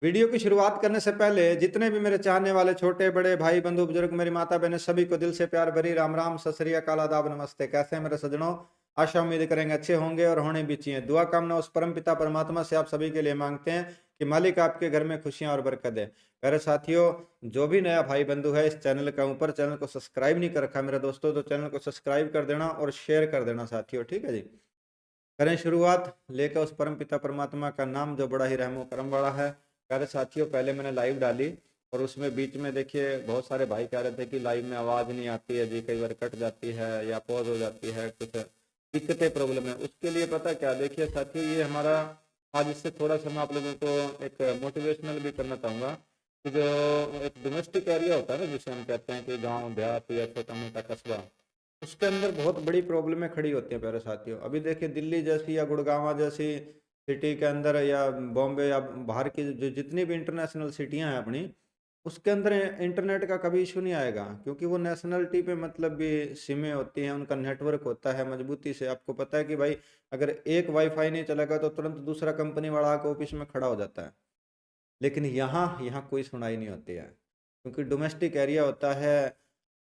Video की शुरुआत करने से पहले जितने भी मेरे चाहने वाले छोटे बड़े भाई बंधु बुजुर्ग मेरी माता बहनें सभी को दिल से प्यार भरी राम राम सत श्री अकाल आदाब नमस्ते। कैसे हैं मेरे सज्जनों? आशा उम्मीद करेंगे अच्छे होंगे और होने भी चाहिए। दुआ कामना उस परम पिता परमात्मा से आप सभी के लिए मांगते हैं कि मालिक आपके घर में खुशियां और बरकत दे। प्यारे साथियों, जो भी नया भाई बंधु है इस चैनल का ऊपर चैनल को सब्सक्राइब नहीं कर रखा मेरे दोस्तों, तो चैनल को सब्सक्राइब कर देना और शेयर कर देना साथियों। ठीक है जी, करें शुरुआत लेकर उस परम पिता परमात्मा का नाम जो बड़ा ही रहमो करम वाला है। प्यारे साथियों, पहले मैंने लाइव डाली और उसमें बीच में देखिए बहुत सारे भाई कह रहे थे कि लाइव में आवाज नहीं आती है जी, कई बार कट जाती है या पॉज हो जाती है, कुछ दिक्कतें प्रॉब्लम है। उसके लिए पता क्या, देखिए साथियों, ये हमारा आज इससे थोड़ा सा मैं आप लोगों को एक मोटिवेशनल भी करना चाहूंगा कि जो एक डोमेस्टिक एरिया होता है ना, जिसे हम कहते हैं कि गाँव देहात या छोटा मोटा कस्बा, उसके अंदर बहुत बड़ी प्रॉब्लमें खड़ी होती हैं प्यारे साथियों। अभी देखिए दिल्ली जैसी या गुड़गांव जैसी सिटी के अंदर या बॉम्बे या बाहर की जो जितनी भी इंटरनेशनल सिटियां हैं अपनी, उसके अंदर इंटरनेट का कभी इशू नहीं आएगा, क्योंकि वो नेशनलिटी पे मतलब भी सिमें होती हैं, उनका नेटवर्क होता है मजबूती से। आपको पता है कि भाई अगर एक वाईफाई नहीं चलेगा तो तुरंत दूसरा कंपनी वाला आकर ऑफिस में खड़ा हो जाता है। लेकिन यहाँ यहाँ कोई सुनाई नहीं होती है, क्योंकि डोमेस्टिक एरिया होता है,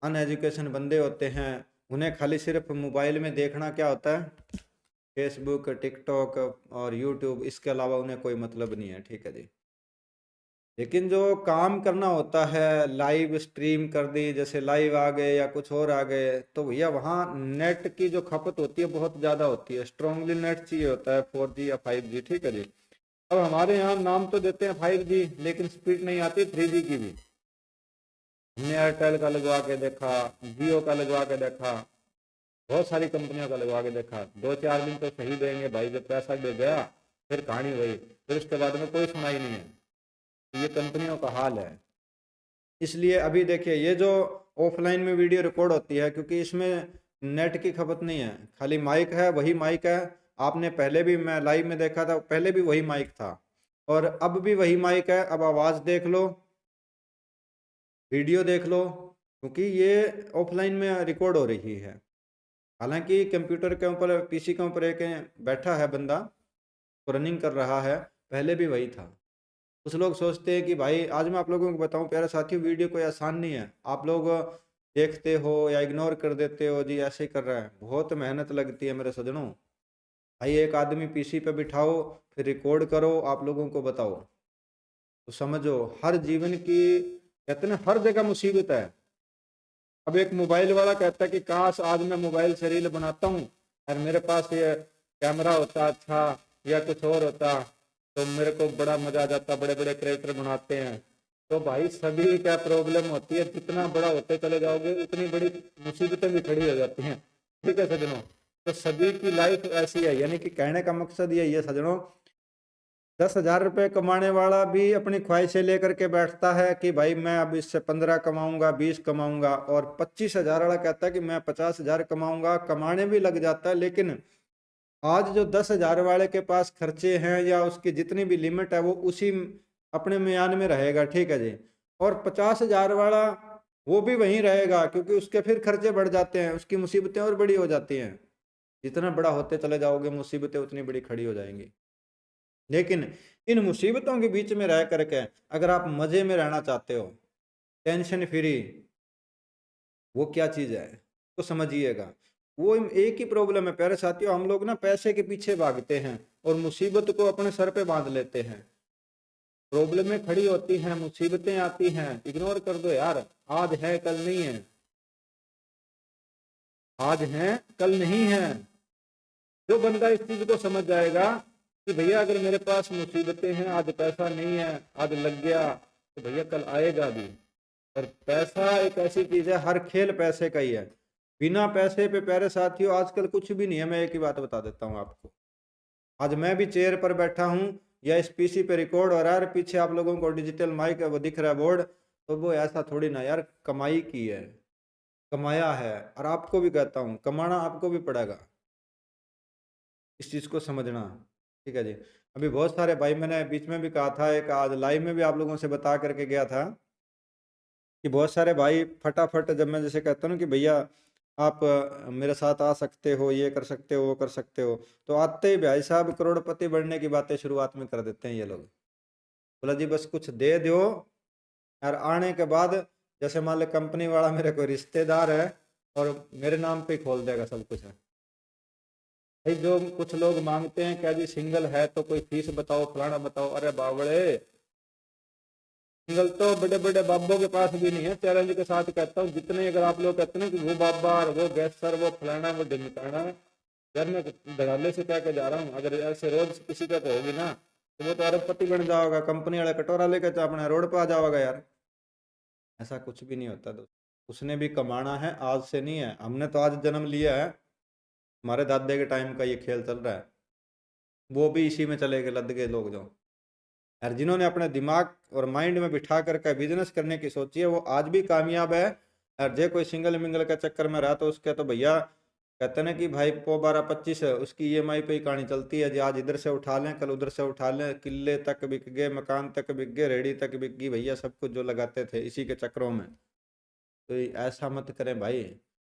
अनएजुकेशन बंदे होते हैं, उन्हें खाली सिर्फ मोबाइल में देखना क्या होता है, फेसबुक टिकटॉक और यूट्यूब, इसके अलावा उन्हें कोई मतलब नहीं है। ठीक है जी, लेकिन जो काम करना होता है, लाइव स्ट्रीम कर दी, जैसे लाइव आ गए या कुछ और आ गए, तो भैया वहाँ नेट की जो खपत होती है बहुत ज़्यादा होती है। स्ट्रांगली नेट चाहिए होता है, 4G या 5G। ठीक है जी, अब हमारे यहाँ नाम तो देते हैं 5G, लेकिन स्पीड नहीं आती 3G की भी। हमने एयरटेल का लगवा के देखा, जियो का लगवा के देखा, बहुत सारी कंपनियों का लगवा के देखा। 2-4 दिन तो सही देंगे भाई, जब पैसा दे गया फिर कहानी वही, फिर उसके बाद में कोई सुनाई नहीं है। तो ये कंपनियों का हाल है। इसलिए अभी देखिए ये जो ऑफलाइन में वीडियो रिकॉर्ड होती है, क्योंकि इसमें नेट की खपत नहीं है, खाली माइक है, वही माइक है। आपने पहले भी मैं लाइव में देखा था, पहले भी वही माइक था और अब भी वही माइक है। अब आवाज़ देख लो, वीडियो देख लो, क्योंकि ये ऑफलाइन में रिकॉर्ड हो रही है। हालांकि कंप्यूटर के ऊपर पीसी के ऊपर एक बैठा है बंदा, तो रनिंग कर रहा है, पहले भी वही था। कुछ लोग सोचते हैं कि भाई, आज मैं आप लोगों को बताऊं प्यारे साथियों, वीडियो कोई आसान नहीं है। आप लोग देखते हो या इग्नोर कर देते हो जी, ऐसे ही कर रहा है, बहुत मेहनत लगती है मेरे सजनों। भाई एक आदमी पीसी पे बिठाओ, फिर रिकॉर्ड करो, आप लोगों को बताओ, तो समझो हर जीवन की, कहते हैं ना, हर जगह मुसीबत है। अब एक मोबाइल वाला कहता है कि काश आज मैं मोबाइल से रील बनाता हूँ और मेरे पास ये कैमरा होता अच्छा या कुछ और होता, तो मेरे को बड़ा मजा आ जाता, बड़े बड़े क्रिएटर बनाते हैं। तो भाई सभी क्या प्रॉब्लम होती है, जितना बड़ा होते चले जाओगे उतनी बड़ी मुसीबतें भी खड़ी हो जाती हैं। ठीक है सजनों, तो सभी की लाइफ ऐसी है, यानी कि कहने का मकसद यही है सजनों, 10,000 रुपये कमाने वाला भी अपनी ख्वाहिशें लेकर के बैठता है कि भाई मैं अब इससे 15 कमाऊंगा, 20 कमाऊंगा, और 25,000 वाला कहता है कि मैं 50,000 कमाऊंगा, कमाने भी लग जाता है। लेकिन आज जो 10,000 वाले के पास खर्चे हैं या उसकी जितनी भी लिमिट है वो उसी अपने म्यान में रहेगा। ठीक है जी, और 50,000 वाला वो भी वहीं रहेगा, क्योंकि उसके फिर खर्चे बढ़ जाते हैं, उसकी मुसीबतें और बड़ी हो जाती हैं। जितना बड़ा होते चले जाओगे मुसीबतें उतनी बड़ी खड़ी हो जाएंगी। लेकिन इन मुसीबतों के बीच में रह करके अगर आप मजे में रहना चाहते हो, टेंशन फ्री, वो क्या चीज है तो समझिएगा। वो एक ही प्रॉब्लम है प्यारे साथियों, हम लोग ना पैसे के पीछे भागते हैं और मुसीबत को अपने सर पे बांध लेते हैं। प्रॉब्लमें खड़ी होती हैं, मुसीबतें आती हैं, इग्नोर कर दो यार। आज है कल नहीं है, आज है कल नहीं है। जो बंदा इस चीज को समझ जाएगा कि भैया अगर मेरे पास मुसीबतें हैं, आज पैसा नहीं है, आज लग गया, तो भैया कल आएगा भी। और पैसा एक ऐसी चीज है, हर खेल पैसे का ही है। बिना पैसे पे प्यारे साथियों आजकल कुछ भी नहीं है। मैं एक ही बात बता देता हूँ आपको, आज मैं भी चेयर पर बैठा हूँ या इस पीसी पे रिकॉर्ड हो रहा है, पीछे आप लोगों को डिजिटल माइक वो दिख रहा है बोर्ड, तो वो ऐसा थोड़ी ना यार, कमाई की है, कमाया है। और आपको भी कहता हूँ, कमाना आपको भी पड़ेगा, इस चीज को समझना। ठीक है जी, अभी बहुत सारे भाई, मैंने बीच में भी कहा था, एक आज लाइव में भी आप लोगों से बता करके गया था कि बहुत सारे भाई फटाफट, जब मैं जैसे कहता हूँ ना कि भैया आप मेरे साथ आ सकते हो, ये कर सकते हो, वो कर सकते हो, तो आते ही भाई साहब करोड़पति बनने की बातें शुरुआत में कर देते हैं ये लोग। बोला जी बस कुछ दे दो, और आने के बाद जैसे मान लो कंपनी वाला मेरे कोई रिश्तेदार है और मेरे नाम पे ही खोल देगा सब कुछ है। भाई जो कुछ लोग मांगते हैं क्या जी सिंगल है तो कोई फीस बताओ फलाना बताओ, अरे बावड़े सिंगल तो बड़े बड़े बाबों के पास भी नहीं है। चैलेंज के साथ कहता हूँ, जितने अगर आप लोग कहते हैं कि वो बाबा और वो गैस सर वो फलाना वो ढिमकाना, यार मैं धड़ाले से कह के जा रहा हूँ, अगर ऐसे रोज किसी का तो होगी ना तो वो तो अरबपति बन जाओगा, कंपनी वाला कटोरा लेकर तो अपने रोड पे आ जाओगा यार। ऐसा कुछ भी नहीं होता दोस्त, उसने भी कमाना है, आज से नहीं है। हमने तो आज जन्म लिया है, हमारे दादे के टाइम का ये खेल चल रहा है, वो भी इसी में चले गए लद गए लोग जो। और जिन्होंने अपने दिमाग और माइंड में बिठा करके बिजनेस करने की सोची है वो आज भी कामयाब है। और जे कोई सिंगल मिंगल के चक्कर में रहा तो उसके तो भैया कहते ना कि भाई पो 12-25 है उसकी ईएमआई पे ही कहानी चलती है जी। आज इधर से उठा लें कल उधर से उठा लें, किले तक बिक गए, मकान तक बिक गए, रेडी तक बिक गई भैया, सब कुछ जो लगाते थे इसी के चक्करों में। तो ऐसा मत करें भाई,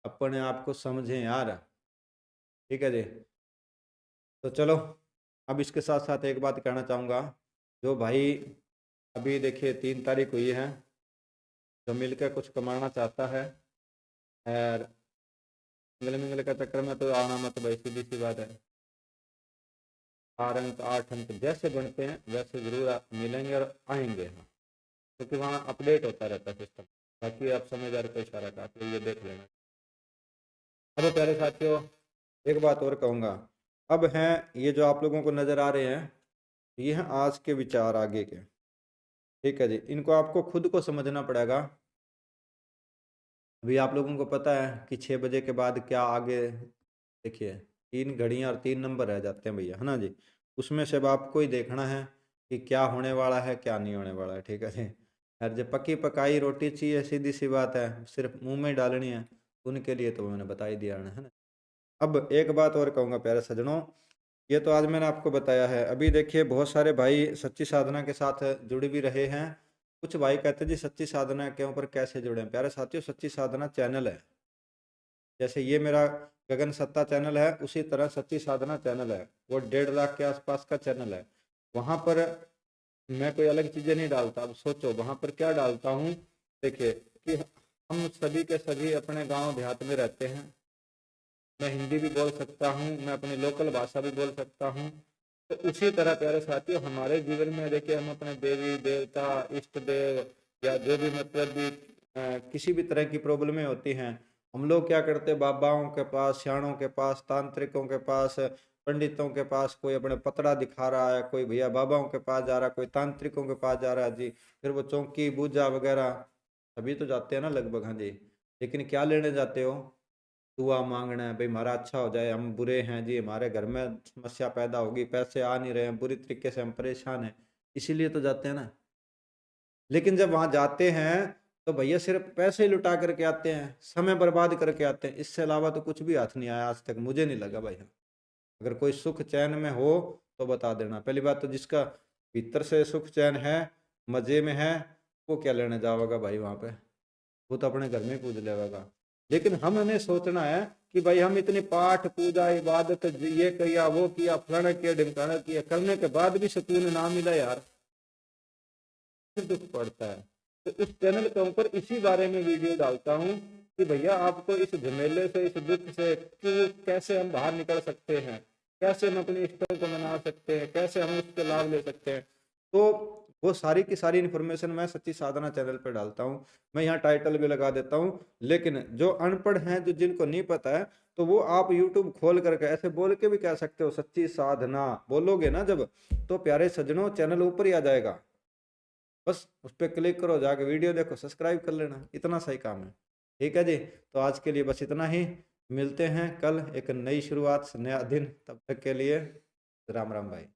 अपने आप को समझें यार, ठीक है जी। तो चलो, अब इसके साथ साथ एक बात कहना चाहूँगा, जो भाई अभी देखिए 3 तारीख हुई है, जो मिलकर कुछ कमाना चाहता है और मिंगल मिंगल का चक्कर में तो आना मत भाई, सीधी सी बात है। 4 अंक 8 अंक जैसे बनते हैं वैसे जरूर आप मिलेंगे और आएंगे, हाँ, क्योंकि वहाँ अपडेट होता रहता है सिस्टम। बाकी आप समझदार को इशारा का तो ये देख लेना। अब प्यारे साथियों एक बात और कहूँगा, अब हैं ये जो आप लोगों को नज़र आ रहे हैं, ये हैं आज के विचार आगे के, ठीक है जी। इनको आपको खुद को समझना पड़ेगा। अभी आप लोगों को पता है कि 6 बजे के बाद क्या आगे, देखिए 3 घड़ियाँ और 3 नंबर रह जाते हैं भैया, है ना जी। उसमें से अब आपको ही देखना है कि क्या होने वाला है क्या नहीं होने वाला है, ठीक है जी। और जो पकी पकाई रोटी चाहिए, सीधी सी बात है, सिर्फ मुंह में ही डालनी है, उनके लिए तो मैंने बता ही दिया है ना। अब एक बात और कहूँगा प्यारे सज्जनों, ये तो आज मैंने आपको बताया है। अभी देखिए बहुत सारे भाई सच्ची साधना के साथ जुड़ भी रहे हैं। कुछ भाई कहते हैं जी सच्ची साधना के ऊपर कैसे जुड़े हैं। प्यारे साथियों सच्ची साधना चैनल है, जैसे ये मेरा गगन सत्ता चैनल है उसी तरह सच्ची साधना चैनल है, वो 1.5 लाख के आसपास का चैनल है। वहां पर मैं कोई अलग चीजें नहीं डालता। अब सोचो वहां पर क्या डालता हूँ, देखिए कि हम सभी के सभी अपने गांव देहात में रहते हैं, मैं हिंदी भी बोल सकता हूँ, मैं अपनी लोकल भाषा भी बोल सकता हूँ। तो उसी तरह प्यारे साथियों हमारे जीवन में देखिए हम अपने देवी देवता इष्ट देव या जो भी मतलब भी किसी भी तरह की प्रॉब्लमें होती हैं, हम लोग क्या करते हैं, बाबाओं के पास, सियाणों के पास, तांत्रिकों के पास, पंडितों के पास, कोई अपने पतड़ा दिखा रहा है, कोई भैया बाबाओं के पास जा रहा है, कोई तांत्रिकों के पास जा रहा है जी। फिर वो चौकी बूजा वगैरह सभी तो जाते हैं ना लगभग, हाँ जी। लेकिन क्या लेने जाते हो, दुआ मांगना है भाई हमारा अच्छा हो जाए, हम बुरे हैं जी, हमारे घर में समस्या पैदा होगी, पैसे आ नहीं रहे हैं, बुरी तरीके से हम परेशान हैं, इसीलिए तो जाते हैं ना। लेकिन जब वहां जाते हैं तो भैया सिर्फ पैसे ही लुटा करके आते हैं, समय बर्बाद करके आते हैं, इससे अलावा तो कुछ भी हाथ नहीं आया आज तक, मुझे नहीं लगा भाई। अगर कोई सुख चैन में हो तो बता देना। पहली बात तो जिसका भीतर से सुख चैन है, मजे में है, वो क्या लेने जाओगा भाई वहां पे, वो तो अपने घर में पूज लेगा। लेकिन हमें सोचना है कि भाई हम इतनी पाठ पूजा इबादत ये किया वो किया फलाना किया ढिमकाना किया, करने के बाद भी सुकून ना मिला यार, फिर दुख पड़ता है। तो इस चैनल के ऊपर इसी बारे में वीडियो डालता हूँ कि भैया आपको इस झमेले से इस दुख से क्यों कैसे हम बाहर निकल सकते हैं, कैसे हम अपने इष्टों को मना सकते हैं, कैसे हम उसके लाभ ले सकते हैं। तो वो सारी की सारी इन्फॉर्मेशन मैं सच्ची साधना चैनल पे डालता हूँ। मैं यहाँ टाइटल भी लगा देता हूँ। लेकिन जो अनपढ़ हैं, जो जिनको नहीं पता है, तो वो आप यूट्यूब खोल करके ऐसे बोल के भी कह सकते हो, सच्ची साधना बोलोगे ना जब, तो प्यारे सज्जनों चैनल ऊपर ही आ जाएगा। बस उस पर क्लिक करो, जाके वीडियो देखो, सब्सक्राइब कर लेना, इतना सही काम है। ठीक है जी, तो आज के लिए बस इतना ही। मिलते हैं कल एक नई शुरुआत, नया दिन, तब तक के लिए राम राम भाई।